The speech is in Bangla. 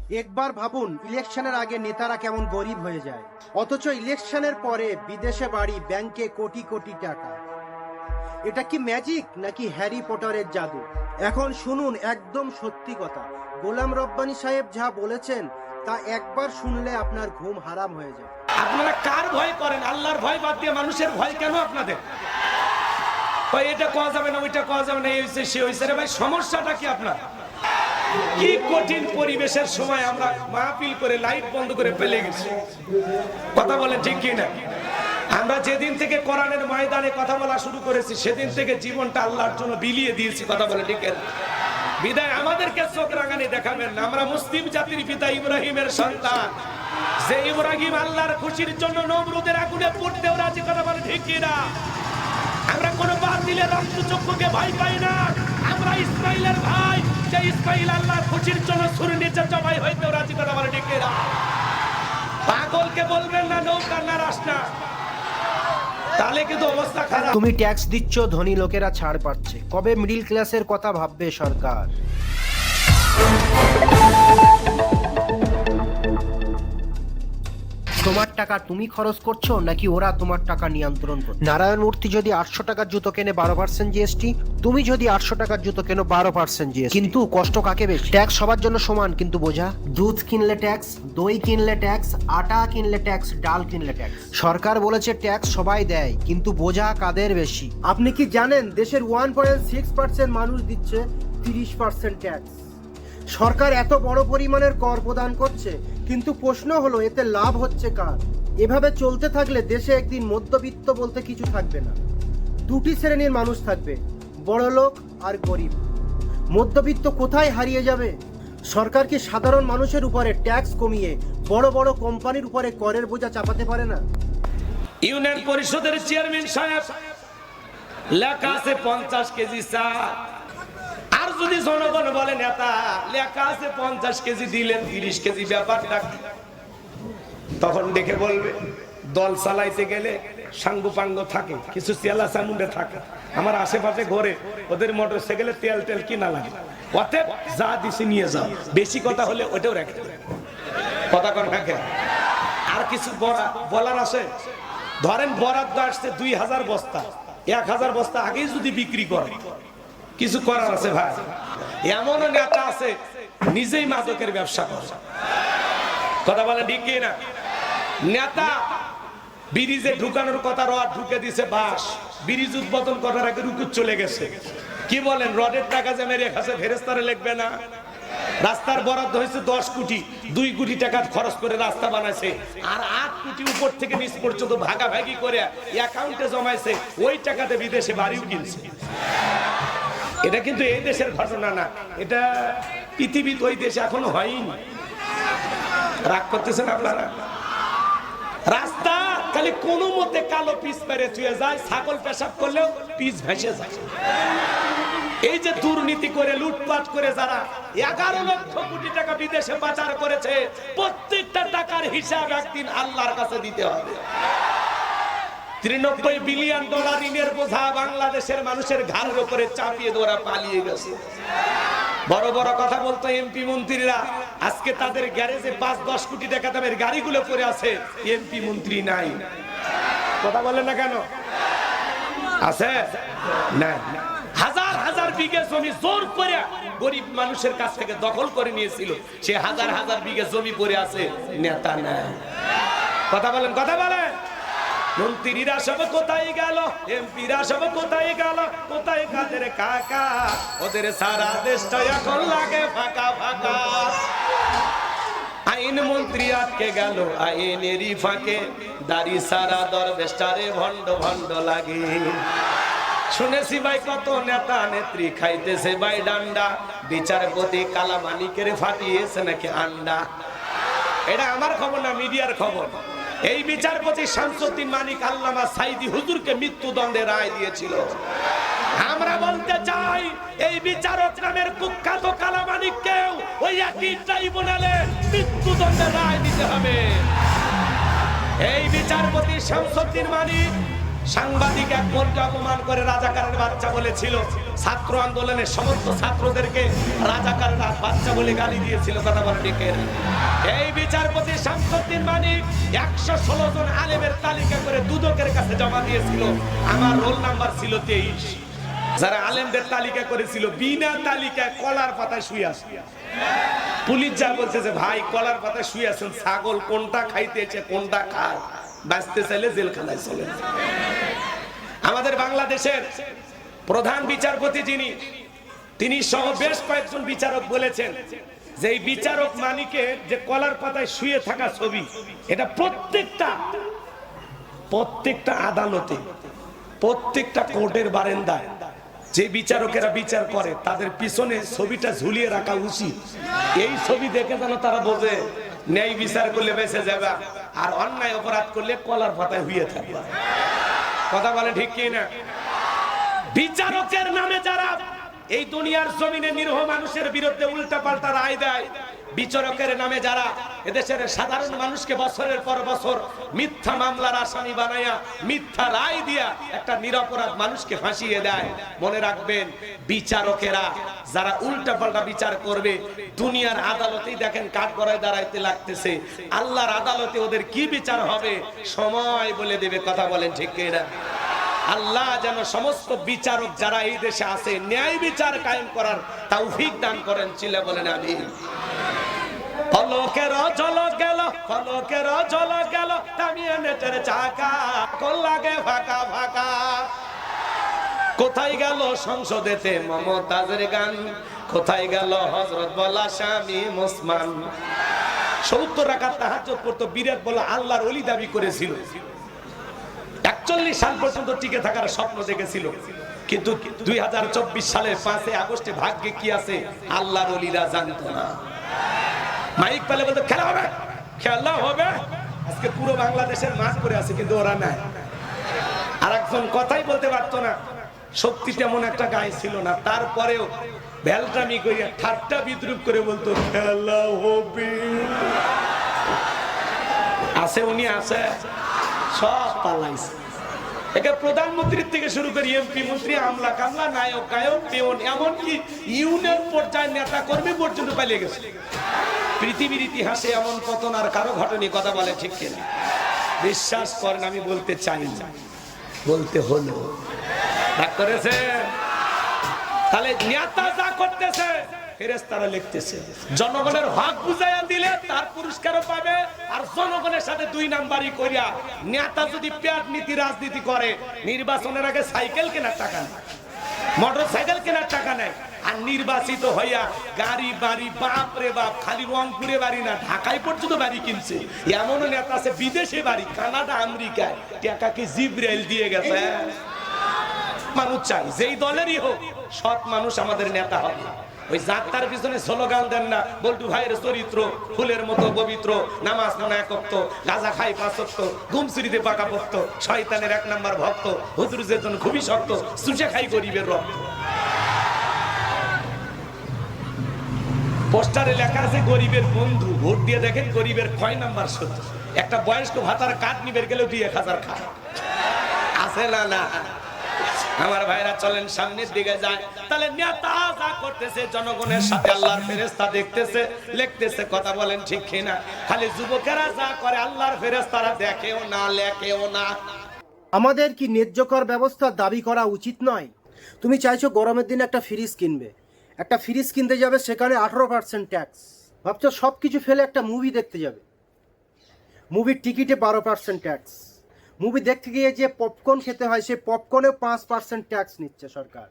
একবার ভাবুন, ইলেকশনের আগে নেতারা কেমন গরিব হয়ে যায়, অথচ ইলেকশনের পরে বিদেশে বাড়ি, ব্যাংকে কোটি কোটি টাকা। এটা কি ম্যাজিক নাকি হ্যারি পটারের জাদু? এখন শুনুন একদম সত্যি কথা। গোলাম রব্বানী সাহেব যা বলেছেন তা একবার শুনলে আপনার ঘুম হারাম হয়ে যাবে। আপনারা কার ভয় করেন? আল্লাহর ভয় বাদ দিয়ে মানুষের ভয় কেন আপনাদের? এটা কোয়া যাবে না, ওইটা কোয়া যাবে না, এই হয়েছে সে হয়েছে। রে ভাই, সমস্যাটা কি আপনার? কি কঠিন পরিবেশের সময় আমরা মাহফিল করে লাইট বন্ধ করে ফেলে গেছি। কথা বলেন ঠিক কি না? আমরা যেদিন থেকে কোরআনের ময়দানে কথা বলা শুরু করেছি সেদিন থেকে জীবনটা আল্লাহর জন্য বিলিয়ে দিয়েছি। কথা বলে ঠিক না? বিদায় আমাদেরকে চোখ রাঙানি দেখাবেন না। আমরা মুসলিম জাতির পিতা ইব্রাহিমের সন্তান, যে ইব্রাহিম আল্লাহর খুশির জন্য নমরুদের আগুনে পুড়তেও রাজি। কথা বলে ঠিক কি না? আমরা কোন বাতিলের রক্তচক্ষুকে ভয় পাই না। আমরা ইসমাইলের ভাই, যে ইসমাইল আল্লাহর খুশির জন্য ছুরি নিচে জবাই হইতেও রাজি। কথা বলে ঠিক কি না? পাগলকে বলবেন না নৌকার না রাস্তা, তাহলে কিন্তু অবস্থা খারাপ। তুমি ট্যাক্স দিচ্ছ, ধনী লোকেরা ছাড় পাচ্ছে। কবে মিডল ক্লাসের কথা ভাববে সরকার? তোমার টাকা তুমি খরচ করছো নাকি ওরা তোমার টাকা নিয়ন্ত্রণ করছে? নারায়ণ মূর্তি যদি 800 টাকার জুতো কেনে 12% জিএসটি, তুমি যদি 800 টাকার জুতো কেনো 12% জিএসটি। কিন্তু কষ্ট কাকে বেশি? ট্যাক্স সবার জন্য সমান, কিন্তু বোঝা? দুধ কিনলে ট্যাক্স, দই কিনলে ট্যাক্স, আটা কিনলে ট্যাক্স, ডাল কিনলে ট্যাক্স। সরকার বলেছে ট্যাক্স সবাই দেয়, কিন্তু বোঝা কাদের বেশি? আপনি কি জানেন দেশের 1.6% মানুষ দিচ্ছে 30% ট্যাক্স? সরকার এত বড় পরিমাণের কর প্রদান করছে, কিন্তু প্রশ্ন হলো এতে লাভ হচ্ছে কার? এভাবে চলতে থাকলে দেশে একদিন মধ্যবিত্ত বলতে কিছু থাকবে না। দুটি শ্রেণীর মানুষ থাকবে, বড়লোক আর গরিব। মধ্যবিত্ত কোথায় হারিয়ে যাবে? সরকার কি সাধারণ মানুষের উপরে ট্যাক্স কমিয়ে বড় বড় কোম্পানির উপরে করের বোঝা চাপাতে পারে না? ইউনিয়ন পরিষদের চেয়ারম্যান সাহেব, লেখা আছে 50 কেজি চা। আর যদি জনগণ বলে নেতা, লেখা আছে 50 কেজি দিলেন 30 কেজি, ব্যাপারটা তখন দেখে বলবে দল চালাইতে গেলে সাঙ্গ পাঙ্গ থাকে, কিছু চেলা চামুন্ডে থাকে আমার আশেপাশে ঘরে, ওদের মোটর সাইকেলে তেল তেল কিনা লাগে, অতএব যা দিছে নিয়ে যাও, বেশি কথা হলে ওটাও রাখে। কথা কন রাখে। আর কিছু বলার আছে? ধরেন বরাদ্দ আসছে 2000 বস্তা, 1000 বস্তা আগেই যদি বিক্রি করে, কিছু করার আছে ভাই? এমন নেতা আছে নিজেই মাদকের ব্যবসা করে। কথা বলে ঠিক না? নেতা ব্রিজে ঢুকানোর কথা, রড ঢুকে দিছে, বাস ব্রিজ উদ্বোধন করার আগে রুকুত চলে গেছে। কি বলেন? রডের টাকা যে মেরে খাচ্ছে, ফেরেস্তারে লিখবে না? রাস্তার বরাদ্দ হয়েছে 10 কোটি, 2 কোটি টাকা খরচ করে রাস্তা বানাইছে, আর 8 কোটি উপর থেকে নিচ পর্যন্ত ভাগাভাগি করে অ্যাকাউন্টে জমাইছে, ওই টাকাতে বিদেশে বাড়িও কিনছে। এটা কিন্তু এই দেশের ঘটনা না, এটা পৃথিবীতে ওই দেশে এখনো হয়নি। রাগ করতেছেন আপনারা? রাস্তা খালি কোনো মতে কালো পিচ পেরে চুয়ে যায়, ছাগল পেশাব করলেও পিচ ভেসে যায়। এই যে দুর্নীতি করে লুটপাট করে যারা 11 লক্ষ কোটি টাকা বিদেশে পাচার করেছে, প্রত্যেকটা টাকার হিসাব একদিন আল্লাহর কাছে দিতে হবে। 93 বিলিয়ন ডলার ঋণের বোঝা বাংলাদেশের মানুষের ঘাড়ের উপরে চাপিয়ে ওরা পালিয়ে গেছে। বড় বড় কথা বলতো এমপি মন্ত্রীরা, আজকে তাদের গ্যারেজে 5-10 কোটি টাকা দামের গাড়িগুলো পড়ে আছে, এমপি মন্ত্রী নাই। কথা বলেন না কেন? আছে না? হাজার হাজার বিঘা জমি জোর করে গরিব মানুষের কাছ থেকে দখল করে নিয়েছিল, সে হাজার হাজার বিঘা জমি পড়ে আছে, নেতা নাই। কথা বলেন, কথা বলেন। মন্ত্রীরা সব কোথায় গেল, এমপিরা সব কোথায় গেল, কোথায় কাদের কাকা? ওদের সারা দেশটা এখন লাগে ফাঁকা ফাঁকা। আইন মন্ত্রী আটকে গেল আইনেরই ফাঁকে, দাড়ি সারা দরবেশটারে ভণ্ড ভণ্ড লাগে। শুনেছি ভাই কত নেতা নেত্রী খাইতেছে ভাই ডান্ডা, বিচারপতি কালামানিকের ফাটিয়েছে নাকি আন্ডা। এটা আমার খবর না, মিডিয়ার খবর। এই বিচারপতি শামসুদ্দিন মানিক আল্লামা সাইদি হুজুরকে মৃত্যুদণ্ডের রায় দিয়েছিল। আমরা বলতে চাই এই বিচারক নামের কুখ্যাত কালামানিককেও ওই একই ট্রাইব্যুনালে মৃত্যুদণ্ডের রায় দিতে হবে। এই বিচারপতি শামসুদ্দিন মানিক সাংবাদিক এক বোনকে অপমান করে রাজাকারের বাচ্চা বলেছিল, ছাত্র আন্দোলনের সমস্ত ছাত্রদেরকে রাজাকারের বাচ্চা বলে গালি দিয়েছিল। কথা বলে ডেকে এই বিচারপতি শামসুদ্দিন মানিক 116 জন আলেমের তালিকা করে দুদকের কাছে জমা দিয়েছিল। আমার রোল নাম্বার ছিল 23। যারা আলেমদের তালিকা করেছিল বিনা তালিকায় কলার পাতায় শুয়ে আছে। পুলিশ যা বলছে যে ভাই কলার পাতায় শুয়ে আছেন, ছাগল কোনটা খাইতেছে কোনটা খায়, বাঁচতে চাইলে জেলখানায় চলে। আমাদের বাংলাদেশের প্রধান বিচারপতি তিনি সহ বেশ কয়েকজন বিচারক বলেছেন যে এই বিচারক মানিকের যে কলার পাতায় শুয়ে থাকা ছবি, এটা প্রত্যেকটা আদালতে, প্রত্যেকটা কোর্টের বারান্দায় যে বিচারকেরা বিচার করে তাদের পিছনে ছবিটা ঝুলিয়ে রাখা উচিত। এই ছবি দেখে যেন তারা বোঝে ন্যায় বিচার করলে বেঁচে যাবে, আর অন্যায় অপরাধ করলে কলার পাতায় হয়ে থাকবে। কথা বলে ঠিক কি না? বিচারকের নামে যারা এই দুনিয়ার জমিনে নিরীহ মানুষের বিরুদ্ধে উল্টাপাল্টা রায় দেয়, বিচারকের নামে যারা এদেশের সাধারণ মানুষকে বছরের পর বছর মিথ্যা মামলার আসামি বানায়া মিথ্যা রায় দিয়া একটা নিরপরাধ মানুষকে ফাঁসিয়ে দেয়, মনে রাখবেন বিচারকেরা যারা উল্টাপাল্টা বিচার করবে দুনিয়ার আদালতেই দেখেন কাঠগড়ায় দাঁড়াইতে লাগতেছে, আল্লাহর আদালতে ওদের কি বিচার হবে সময় বলে দেবে। কথা বলেন ঠিক কি না? আল্লাহ যেন সমস্ত বিচারক যারা এই দেশে আছে ন্যায় বিচার কায়েম করার তৌফিক দান করেন। চিল্লা বলেন আমিন। ফলকের ঝলক গেল, ফলকের ঝলক গেল, থামিয়ে নেটের চাকা, কোন লাগে ফাঁকা ফাঁকা। কোথায় গেল সংসদেতে মমতাজের গান, কোথায় গেল হযরত বলা স্বামী মুসলমান। 70 রাকাত তাহাজ্জুদ পড়তো, বিরাট বলা আল্লাহর ওলি দাবি করেছিল, 41 সাল পর্যন্ত টিকে থাকার স্বপ্ন দেখেছিল, কিন্তু 2024 সালের 5 আগস্টে ভাগ্যে কি আছে আল্লাহর ওলিরা জানতো না। মাইক পেলে বলতো খেলা হবে, খেলা হবে। আজকে পুরো বাংলাদেশের মাঠ করে আছে, কিন্তু ওরা নাই। আর একজন কথাই বলতে পারতো না, শক্তি তেমন একটা গায়ে ছিল না, তারপরেও ভেলটামি করে ঠাট্টা বিদ্রুপ করে বলতো খেলা হবে। আছে উনি আছে, সব পালাইছে। একে প্রধানমন্ত্রীর থেকে শুরু করে এমপি মন্ত্রী, আমলা কামলা, নায়ক গায়ক, পেওন, এমনকি ইউনিয়ন পর্যায়ের নেতা কর্মী পর্যন্ত পালিয়ে গেছে। পৃথিবীর ইতিহাসে এমন পতন আর কারো ঘটনি। কথা বলে ঠিক কিনা? বিশ্বাস করেন, আমি বলতে চাই না, বলতে হলো। ডাক্তারেছে তাহলে নেতা যা করতেছে ফেরেশতারা লিখতেছে, জনগণের হক বুঝাইয়া দিলে তার পুরস্কারও পাবে। আর জনগণের সাথে 2 নাম্বারই করিয়া নেতা যদি পেট নীতি রাজনীতি করে, নির্বাচনের আগে সাইকেল কেনার টাকা নেই, মোটর সাইকেল কেনার টাকা নেই, আর নির্বাচিত হইয়া গাড়ি বাড়ি, বাপ রে বাপ, খালি রংপুরে বাড়ি না ঢাকায় পর্যন্ত বাড়ি কিনছে। এমন নেতা আছে বিদেশে বাড়ি, কানাডা আমেরিকায়, টাকাকে জিব্রাইল দিয়ে গেছে। মানুষ চাই যেই দলেরই হোক সৎ মানুষ আমাদের নেতা হবে। ওই যাত্রার পিছনে স্লোগান দেন না, বল্টু ভাইয়ের চরিত্র ফুলের মতো পবিত্র, নামাজ পড়ে 1 ওয়াক্ত, গাঁজা খাই 5 ওয়াক্ত, ঘুমচুরিতে পাকা পোক্ত, শয়তানের 1 নাম্বার ভক্ত, হুজুর যেজন খুবই শক্ত, চুষে খাই গরিবের রক্ত। পোস্টারে লেখা আছে গরিবের বন্ধু, ভোট দিয়ে দেখেন গরিবের কয় নাম্বার সত্য। একটা বয়স্ক ভাতার কার্ড নিবে গেলেও 1000 খায় আছে না? না আমার ভাইরা চলেন সামনের দিকে যায়। তাহলে নেতা যা করতেছে জনগণের সাথে আল্লাহর ফেরেশতা দেখতেছে, লিখতেছে। কথা বলেন ঠিক কিনা? খালি যুবকেরা যা করে আল্লাহর ফেরেশতারা দেখেও না, লেখেও না। আমাদের কি ন্যায্যকর ব্যবস্থা দাবি করা উচিত নয়? তুমি চাইছো গরমের দিনে একটা ফ্রিজ কিনবে, একটা ফ্রিজ কিনতে যাবে, সেখানে 18% ট্যাক্স। ভাবছো সব কিছু ফেলে একটা মুভি দেখতে যাবে, মুভির টিকিটে 12% ট্যাক্স। মুভি দেখতে গিয়ে যে পপকর্ন খেতে হয়, সেই পপকর্নে 5% ট্যাক্স নিচ্ছে সরকার।